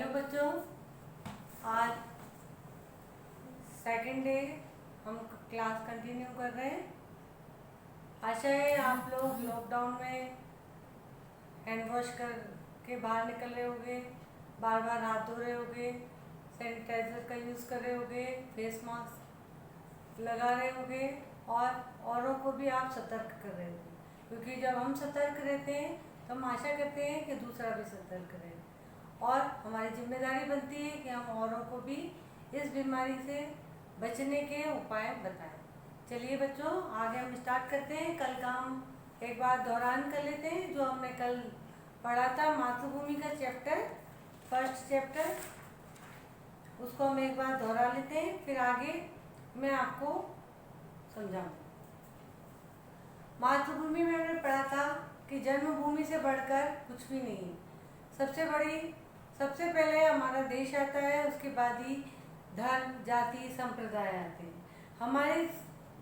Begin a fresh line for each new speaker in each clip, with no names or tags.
Hello बच्चों, आज second day हम क्लास कंटिन्यू कर रहे हैं। आशा है आप लोग लॉकडाउन में हैंड वॉश कर के बाहर निकल रहे होंगे, बार बार हाथ धो रहे होंगे, सैनिटाइज़र का यूज़ कर रहे होंगे, फेस मास्क लगा रहे होंगे और औरों को भी आप सतर्क कर रहे होंगे, क्योंकि जब हम सतर्क रहते हैं तो हम आशा करते हैं कि दूसरा भी सतर्क रहे और हमारी जिम्मेदारी बनती है कि हम औरों को भी इस बीमारी से बचने के उपाय बताएं। चलिए बच्चों, आगे हम स्टार्ट करते हैं। कल का हम एक बार दोहरान कर लेते हैं जो हमने कल पढ़ा था, मातृभूमि का चैप्टर, फर्स्ट चैप्टर, उसको हम एक बार दोहरा लेते हैं, फिर आगे मैं आपको समझाऊंगी। मातृभूमि में हमने पढ़ा था कि जन्मभूमि से बढ़कर कुछ भी नहीं, सबसे पहले हमारा देश आता है, उसके बाद ही धर्म, जाति, संप्रदाय आते हैं। हमारे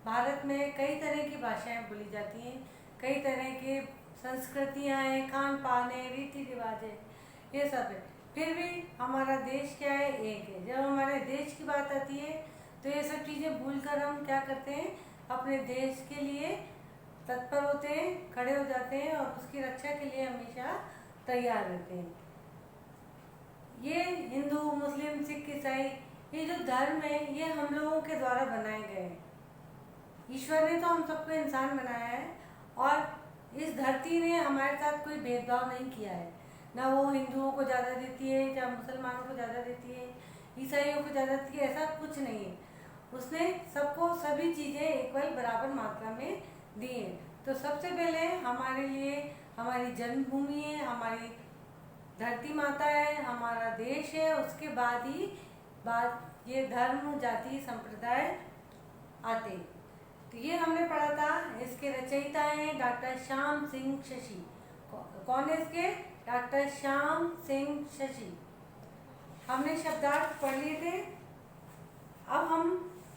भारत में कई तरह की भाषाएं बोली जाती हैं, कई तरह के संस्कृतियां हैं, खान पान है, रीति रिवाज है, ये सब है। फिर भी हमारा देश क्या है? एक है। जब हमारे देश की बात आती है तो ये सब चीज़ें भूलकर हम क्या करते हैं? अपने देश के लिए तत्पर होते हैं, खड़े हो जाते हैं और उसकी रक्षा के लिए हमेशा तैयार रहते हैं। ये हिंदू, मुस्लिम, सिख, ईसाई, ये जो धर्म है ये हम लोगों के द्वारा बनाए गए हैं। ईश्वर ने तो हम सबको इंसान बनाया है और इस धरती ने हमारे साथ कोई भेदभाव नहीं किया है। ना वो हिंदुओं को ज़्यादा देती है, चाहे मुसलमानों को ज़्यादा देती है, ईसाइयों को ज़्यादा देती है, ऐसा कुछ नहीं है। उसने सबको सभी चीज़ें इक्वल बराबर मात्रा में दी हैं। तो सबसे पहले हमारे लिए हमारी जन्मभूमि है, हमारी धरती माता है, हमारा देश है, उसके बाद ही ये धर्म, जाति, संप्रदाय आते। तो ये हमने पढ़ा था। इसके रचयिता हैं डॉक्टर श्याम सिंह शशि। कौन है इसके? डॉक्टर श्याम सिंह शशि। हमने शब्दार्थ पढ़ लिए थे। अब हम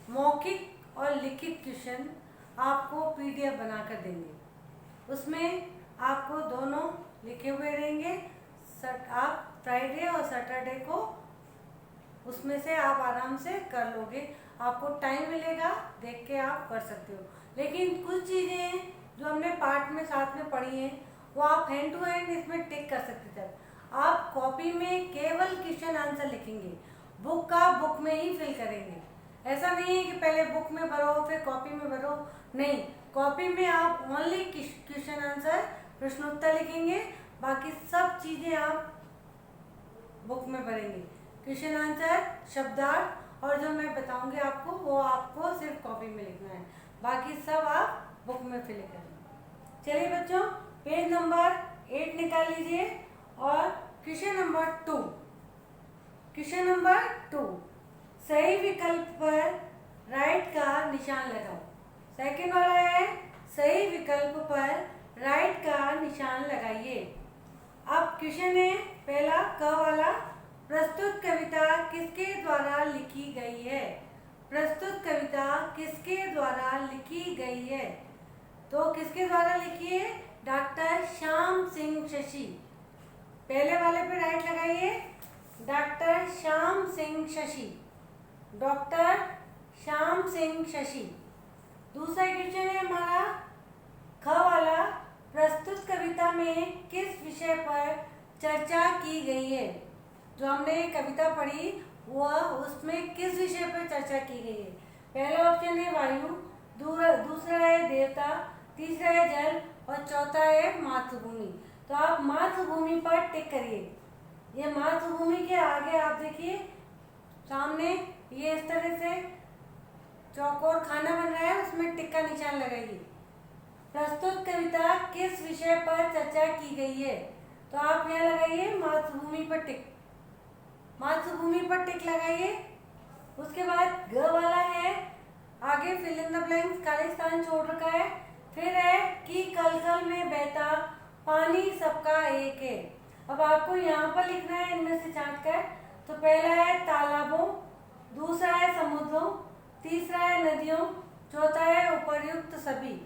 मौखिक और लिखित क्वेश्चन आपको पीडीएफ बनाकर देंगे। उसमें आपको दोनों लिखे हुए रहेंगे। आप फ्राइडे और सैटरडे को उसमें से आप आराम से कर लोगे। आपको टाइम मिलेगा, देख के आप कर सकते हो। लेकिन कुछ चीज़ें जो हमने पार्ट में साथ में पढ़ी हैं वो आप हैंड टू हैंड इसमें टिक कर सकते थे। आप कॉपी में केवल क्वेश्चन आंसर लिखेंगे, बुक का बुक में ही फिल करेंगे। ऐसा नहीं है कि पहले बुक में भरो फिर कॉपी में भरो, नहीं। कॉपी में आप ओनली क्वेश्चन आंसर, प्रश्नोत्तर लिखेंगे, बाकी सब चीज़ें आप बुक में भरेंगे। क्वेश्चन आंसर, शब्दार्थ और जो मैं बताऊंगी आपको वो आपको सिर्फ कॉपी में लिखना है, बाकी सब आप बुक में फिल करेंगे। चलिए बच्चों, पेज नंबर 8 निकाल लीजिए और क्वेश्चन नंबर 2। क्वेश्चन नंबर 2, सही विकल्प पर राइट का निशान लगाओ। सेकंड वाला है, सही विकल्प पर राइट का निशान लगाइए। अब क्वेश्चन है पहला, क वाला, प्रस्तुत कविता किसके द्वारा लिखी गई है? प्रस्तुत कविता किसके द्वारा लिखी गई है? तो किसके द्वारा लिखी है? डॉक्टर श्याम सिंह शशि। पहले वाले पे राइट लगाइए, डॉक्टर श्याम सिंह शशि, डॉक्टर श्याम सिंह शशि। दूसरा क्वेश्चन है हमारा ख वाला, प्रस्तुत कविता में किस विषय पर चर्चा की गई है? जो हमने कविता पढ़ी वह उसमें किस विषय पर चर्चा की गई है? पहला ऑप्शन है वायु, दूसरा है देवता, तीसरा है जल और चौथा है मातृभूमि। तो आप मातृभूमि पर टिक करिए। ये मातृभूमि के आगे आप देखिए सामने ये इस तरह से चौकोर खाना बन रहा है, उसमें टिक का निशान लगाइए। प्रस्तुत कविता किस विषय पर चर्चा की गई है? तो आप यहाँ लगाइए मातृभूमि पर टिक, मातृभूमि पर टिक लगाइए। उसके बाद ग वाला है, आगे फिल इन द ब्लैंक्स, खाली स्थान छोड़ रखा है। फिर है कि कल कल में बहता पानी सबका एक है। अब आपको यहाँ पर लिखना है इनमें से छांट कर। तो पहला है तालाबों, दूसरा है समुद्रों, तीसरा है नदियों, चौथा है उपर्युक्त सभी।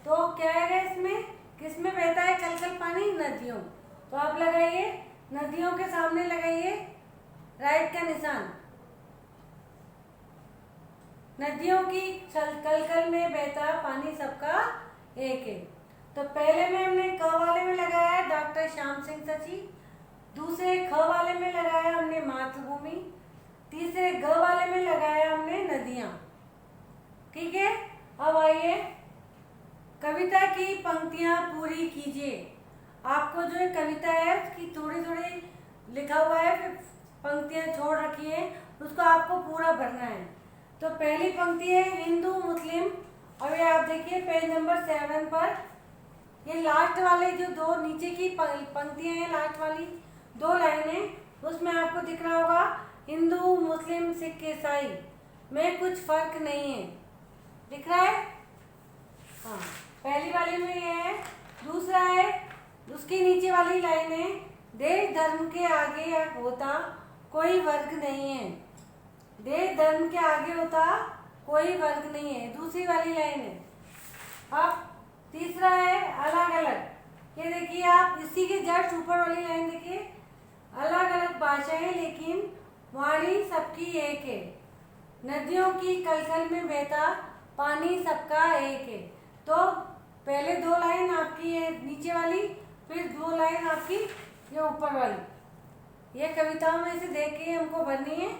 तो क्या है इसमें, किसमें बहता है कल कल पानी? नदियों। तो आप लगाइए, नदियों के सामने लगाइए राइट का निशान। नदियों की कलकल में बहता पानी सबका एक है। तो पहले में हमने क वाले में लगाया डॉक्टर श्याम सिंह सची, दूसरे ख वाले में लगाया हमने मातृभूमि, तीसरे ग वाले में लगाया हमने नदियां। ठीक है, अब आइए कविता की पंक्तियां पूरी कीजिए। आपको जो है कविता है उसकी थोड़ी थोड़ी लिखा हुआ है, फिर पंक्तियां छोड़ रखी है, उसको आपको पूरा भरना है। तो पहली पंक्ति है हिंदू मुस्लिम। अब ये आप देखिए पेज नंबर 7 पर, ये लास्ट वाले जो दो नीचे की पंक्तियां हैं, लास्ट वाली 2 लाइनें, उसमें आपको दिख रहा होगा हिंदू मुस्लिम सिख ईसाई में कुछ फर्क नहीं है, दिख रहा है? हाँ, पहली वाली में ये है। दूसरा है उसके नीचे वाली लाइन है, देश धर्म के आगे होता कोई वर्ग नहीं है। देश धर्म के आगे होता कोई वर्ग नहीं है, दूसरी वाली लाइन है। अब तीसरा है अलग अलग। ये देखिए आप इसी के जस्ट ऊपर वाली लाइन देखिए, अलग अलग भाषाएं लेकिन वाणी सबकी एक है। नदियों की कलकल में बहता पानी सबका एक है। तो पहले 2 लाइन आपकी ये नीचे वाली, फिर 2 लाइन आपकी ये ऊपर वाली। ये कविताओं में से देख के हमको भरनी है,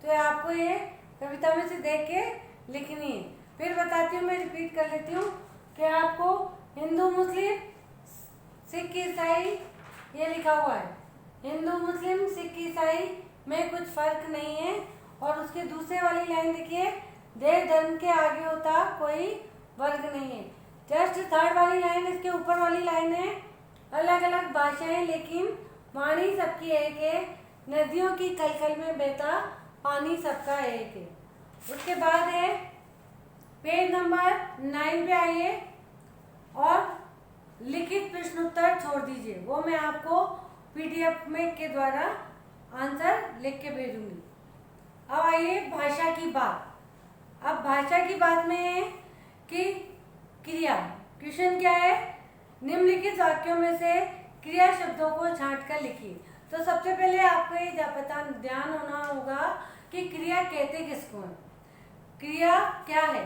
तो आपको ये कविता में से देख के लिखनी है। फिर बताती हूँ, मैं रिपीट कर लेती हूँ कि आपको हिंदू मुस्लिम सिख ईसाई ये लिखा हुआ है, हिंदू मुस्लिम सिख ईसाई में कुछ फर्क नहीं है। और उसके दूसरे वाली लाइन देखिए, देश धर्म के आगे होता कोई वर्ग नहीं है। जस्ट थर्ड वाली लाइन इसके ऊपर वाली लाइन है, अलग अलग भाषाएं लेकिन वाणी सबकी एक है। नदियों की कलकल में बहता पानी सबका एक है। उसके बाद है पेज नंबर 9 पे आइए और लिखित प्रश्न उत्तर छोड़ दीजिए, वो मैं आपको पीडीएफ में के द्वारा आंसर लिख के भेजूंगी। अब आइए भाषा की बात। अब भाषा की बात में है कि क्रिया, क्वेश्चन क्या है, निम्नलिखित वाक्यों में से क्रिया शब्दों को छांट कर लिखिए। तो सबसे पहले आपको ये पता ध्यान होना होगा कि क्रिया कहते किसको है। क्रिया क्या है?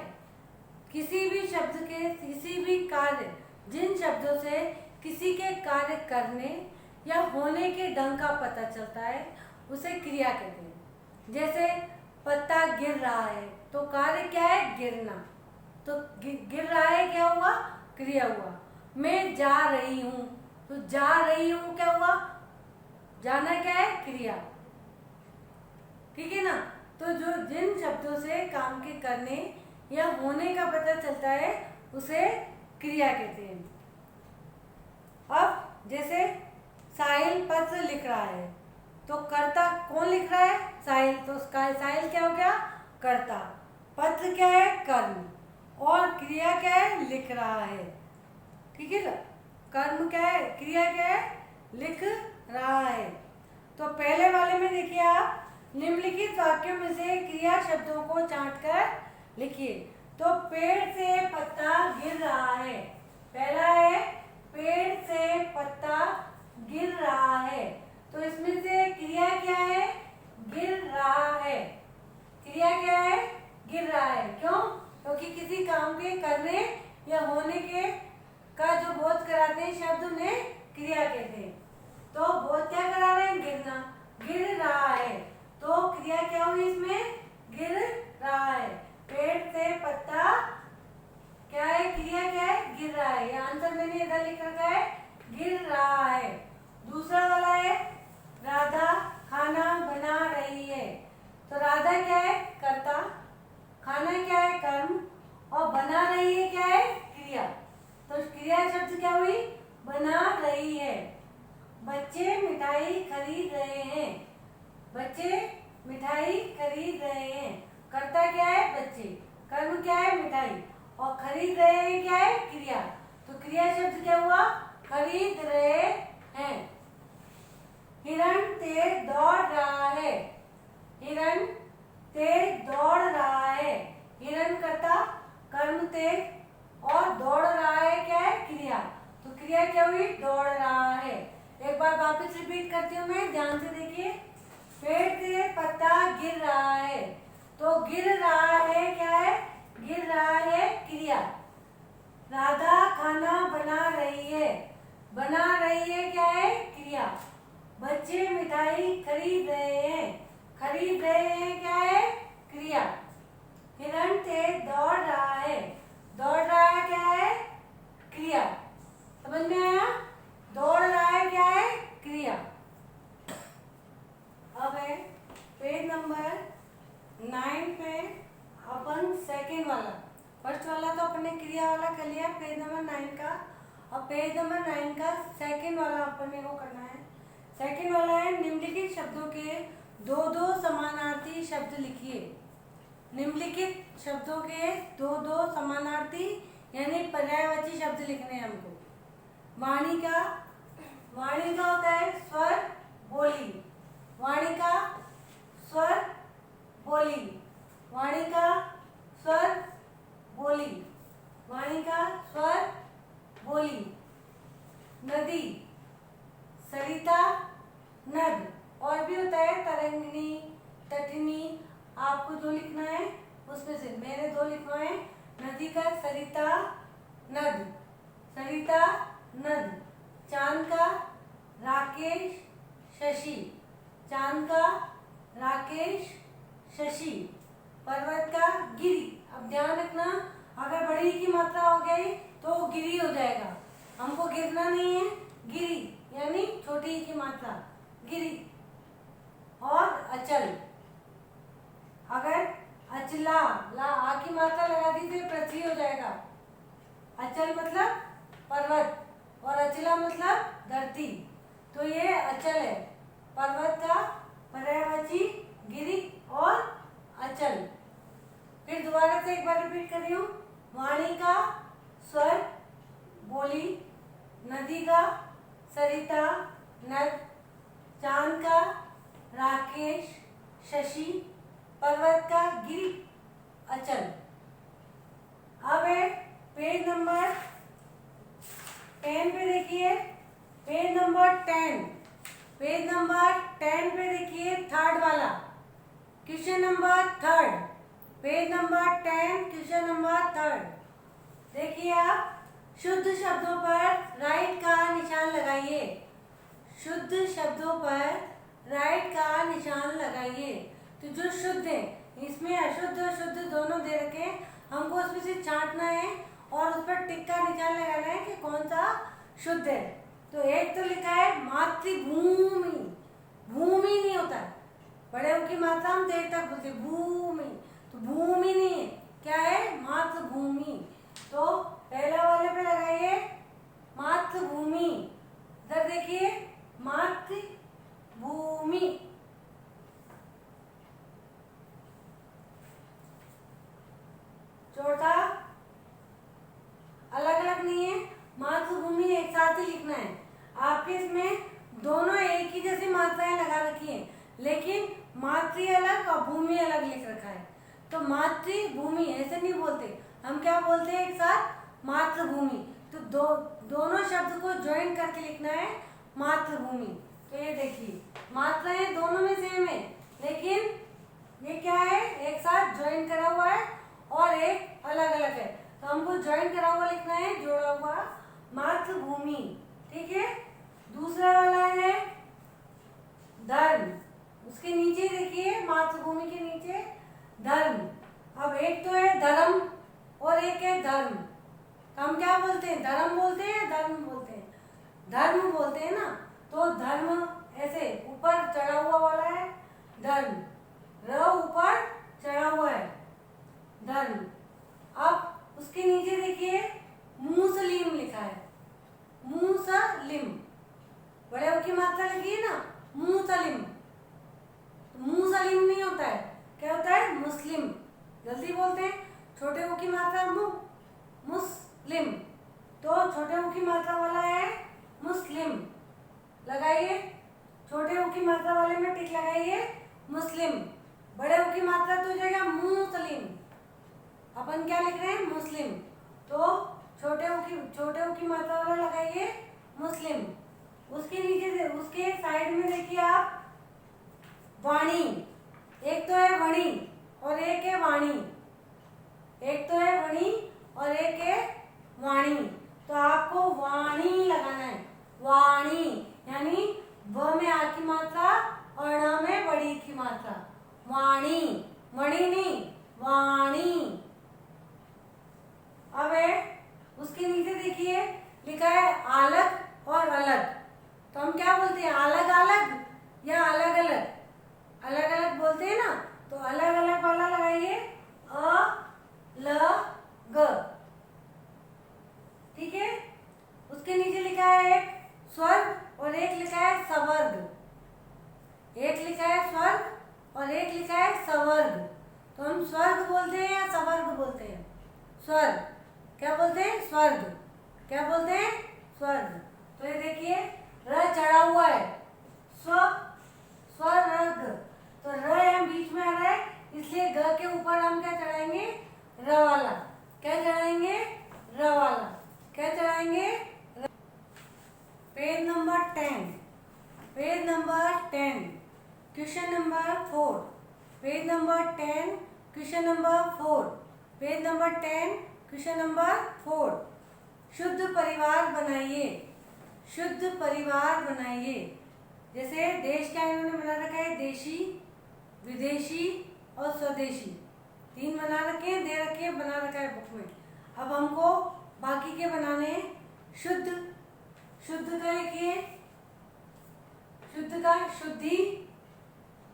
किसी भी शब्द के किसी भी कार्य, जिन शब्दों से किसी के कार्य करने या होने के ढंग का पता चलता है उसे क्रिया कहते हैं। जैसे पत्ता गिर रहा है तो कार्य क्या है? गिरना। तो गिर रहा है क्या हुआ? क्रिया हुआ। मैं जा रही हूँ तो जा रही हूँ क्या हुआ? जाना क्या है? क्रिया। ठीक है ना? तो जो जिन शब्दों से काम के करने या होने का पता चलता है उसे क्रिया कहते हैं। अब जैसे साहिल पत्र लिख रहा है तो कर्ता कौन लिख रहा है? साहिल। तो साहिल क्या हो गया? कर्ता। पत्र क्या है? कर्म। और क्रिया क्या है? लिख रहा है। ठीक है ना? कर्म क्या है? क्रिया क्या है? लिख रहा है। तो पहले वाले में देखिए आप, निम्नलिखित वाक्यों में से क्रिया शब्दों को छांट कर लिखिए। तो पेड़ से पत्ता गिर रहा है, पहला है पेड़ से पत्ता गिर रहा है। तो इसमें से क्रिया क्या है? गिर रहा है। क्रिया क्या है? गिर रहा है। क्यों? क्योंकि किसी काम के करने या होने के का जो बोध कराते हैं शब्द उन्हें क्रिया कहते हैं। तो बोध क्या करा रहे हैं? गिरना। गिर रहा है तो क्रिया क्या हुई इसमें? गिर रहा है। पेड़ से पत्ता क्या है? क्रिया क्या है? गिर रहा है। ये आंसर मैंने इधर लिख रखा है, गिर रहा है। दूसरा वाला है राधा खाना बना रही है। तो राधा क्या है? कर्ता, खाना क्या है? कर्म, और बना रही है क्या है? क्रिया। तो क्रिया शब्द क्या हुई? बना रही है। बच्चे मिठाई खरीद रहे हैं, बच्चे मिठाई खरीद रहे हैं। कर्ता क्या है? बच्चे। कर्म क्या है? मिठाई, और खरीद रहे हैं क्या है? क्रिया। तो क्रिया शब्द क्या हुआ? खरीद रहे हैं। हिरण तेज दौड़ रहा है, हिरण तेज दौड़ रहा है। हिरण कर्ता, कर्म तेज, और दौड़ रहा है क्या है? क्रिया। तो क्रिया क्या हुई? दौड़ रहा है। एक बार वापस रिपीट करती हूँ मैं, ध्यान से देखिए। पेड़ से पत्ता गिर रहा है, तो गिर रहा है क्या है? गिर रहा है क्रिया। राधा खाना बना रही है, बना रही है क्या है? क्रिया। बच्चे मिठाई खरीद रहे हैं, खरीद रहे हैं क्या है? क्रिया। हिरण तेज दौड़ रहा है, दौड़ रहा है क्या है? क्रिया। समझ में आया? दौड़ रहा है क्या है? क्रिया। अब है पेज नंबर 9 पे अपन सेकेंड वाला, फर्स्ट वाला तो अपने क्रिया वाला कर लिया, पेज नंबर 9 का। अब पेज नंबर 9 का सेकेंड वाला अपन को करना है। सेकेंड वाला है निम्नलिखित शब्दों के दो दो समानार्थी शब्द लिखिए। निम्नलिखित शब्दों के दो दो समानार्थी यानी पर्यायवाची शब्द लिखने हैं हमको। वाणी का, वाणी का होता है स्वर बोली, वाणी का स्वर बोली, वाणी का स्वर बोली, वाणी का स्वर बोली। नदी, सरिता, नद, और भी होता है तरंगिणी, तटिनी। आपको जो लिखना है उसमें से मैंने दो लिखवाए, नदी का सरिता नद, सरिता नद। चांद का राकेश शशि, चांद का राकेश शशि। पर्वत का गिरी। अब ध्यान रखना, अगर बड़ी की मात्रा हो गई तो गिरी हो जाएगा, हमको गिरना नहीं है, गिरी यानी छोटी की मात्रा गिरी। और अचल, अगर अचला ला आ की मात्रा लगा दी तो पृथ्वी हो जाएगा। अचल मतलब पर्वत और अचला मतलब धरती, तो ये अचल है। पर्वत का पर्यायवाची गिरी और अचल। फिर दोबारा से एक बार रिपीट कर रही हूँ। वाणी का स्वर बोली, नदी का सरिता नद, चांद का राकेश शशि, पर्वत का गिरी अचल। अब है पेज नंबर 10 पे देखिए, पेज नंबर 10, पेज नंबर 10 पे देखिए थर्ड वाला question number 3, page number 10 question number 3। देखिए आप, शुद्ध शब्दों पर राइट का निशान लगाइए, शुद्ध शब्दों पर राइट का निशान लगाइए। तो जो शुद्ध है, इसमें अशुद्ध और शुद्ध दोनों दे रखे, हमको उसमें से छांटना है और उस पर टिक का निशान लगाना है कि कौन सा शुद्ध है। तो एक तो लिखा है मातृभूमि, भूमि नहीं होता है, बड़े की मात्रा हम देर तक बोलते भूमि, तो भूमि नहीं है, क्या है? मातृभूमि। तो पहला वाले पे लगाइए मातृभूमि, इधर देखिए मातृभूमि। चौथा अलग अलग नहीं है, मातृभूमि एक साथ ही लिखना है। आपके इसमें दोनों एक ही जैसी मात्राएं लगा रखी हैं, लेकिन मातृ अलग और भूमि अलग लिख रखा है। तो मातृभूमि ऐसे नहीं बोलते, हम क्या बोलते हैं एक साथ? मातृभूमि। तो दोनों शब्द को ज्वाइन करके लिखना है मातृभूमि। तो ये देखिए मात्राएं दोनों में सेम है, लेकिन ये क्या है? एक साथ ज्वाइन करा हुआ है और एक अलग अलग है, तो हमको ज्वाइन करा हुआ लिखना है, जोड़ा हुआ मातृभूमि। ठीक है। दूसरा वाला है धर्म, उसके नीचे देखिए मातृभूमि के नीचे धर्म। अब एक तो है धर्म और एक है धर्म, हम क्या बोलते हैं? धर्म बोलते हैं या धर्म बोलते हैं? धर्म बोलते हैं ना। तो धर्म ऐसे ऊपर चढ़ा हुआ वाला है धर्म, र ऊपर चढ़ा हुआ है धर्म। अब उसके नीचे देखिए मुस्लिम लिखा है, मुसलिम, बड़े की मात्रा लगी है ना, मुसलिम। मुसलिम नहीं होता है, क्या होता है? मुस्लिम। जल्दी बोलते हैं, छोटे ओ की मात्रा मुस्लिम, तो छोटे ओ की मात्रा वाला है मुस्लिम, लगाइए। छोटे ओ की मात्रा वाले में टिक लगाइए मुस्लिम। बड़े ओ की मात्रा तो हो जाएगा मुस्लिम, अपन क्या लिख रहे हैं? मुस्लिम। तो छोटे ओ की मात्रा वाला लगाइए मुस्लिम। उसके नीचे उसके साइड में देखिए आप वाणी। एक तो है वणी और एक है वाणी। एक तो है वणी और एक है वाणी। तो आपको वाणी लगाना है। वाणी यानी व में आ की मात्रा और ण में बड़ी की मात्रा। वाणी, मणि नहीं, वाणी। अब है उसके नीचे देखिए लिखा है आलग और अलग। तो हम क्या बोलते हैं, अलग अलग या अलग अलग? अलग अलग बोलते हैं ना, तो अलग अलग वाला लगाइए अ ल ग। ठीक है। उसके नीचे लिखा है एक स्वर्ग और एक लिखा है सवर्ग। एक लिखा है स्वर्ग और एक लिखा है सवर्ग। तो हम स्वर्ग बोलते हैं या सवर्ग बोलते हैं? स्वर्ग। क्या बोलते हैं? स्वर्ग। क्या बोलते हैं? स्वर्ग। तो ये देखिए र चढ़ा हुआ है, स्व स्वर्ग। तो र यहाँ बीच में आ रहा है, इसलिए ग के ऊपर हम क्या चढ़ाएंगे? र वाला। क्या चढ़ाएंगे? र वाला। क्या चढ़ाएंगे? Page number 10। Page number 10 question number 4। Page number 10 question number 4। Page number 10 question number 4। शुद्ध परिवार बनाइए। शुद्ध परिवार बनाइए। जैसे देश का इन्होंने बना रखा है देशी, विदेशी और स्वदेशी। 3 बना रखे हैं, दे रखे हैं, बना रखा है बुक में। अब हमको बाकी के बनाने हैं। शुद्ध, शुद्ध का लिखिए। शुद्ध का शुद्धि,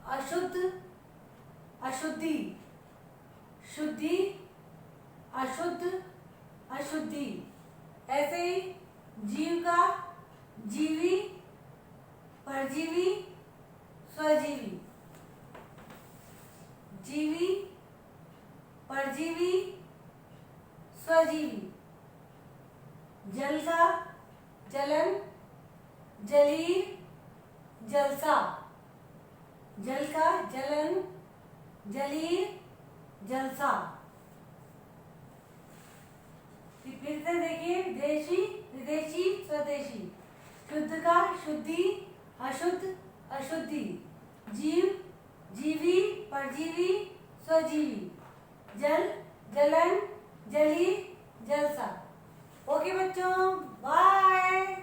अशुद्ध, अशुद्धि, शुद्धि, अशुद्ध, अशुद्धि। ऐसे ही जीव का जीवी, परजीवी, स्वजीवी। जीवी, परजीवी, स्वजीवी। जल का जलन, जलीय, जलसा। जल का जलन, जलीय, जलसा। फिर से देखिए देशी, विदेशी, स्वदेशी। शुद्ध का शुद्धि, अशुद्ध, अशुद्धि। जीव, जीवी, परजीवी, स्वजीवी। जल, जलन, जलीय, जलसा। ओके बच्चों, बाय।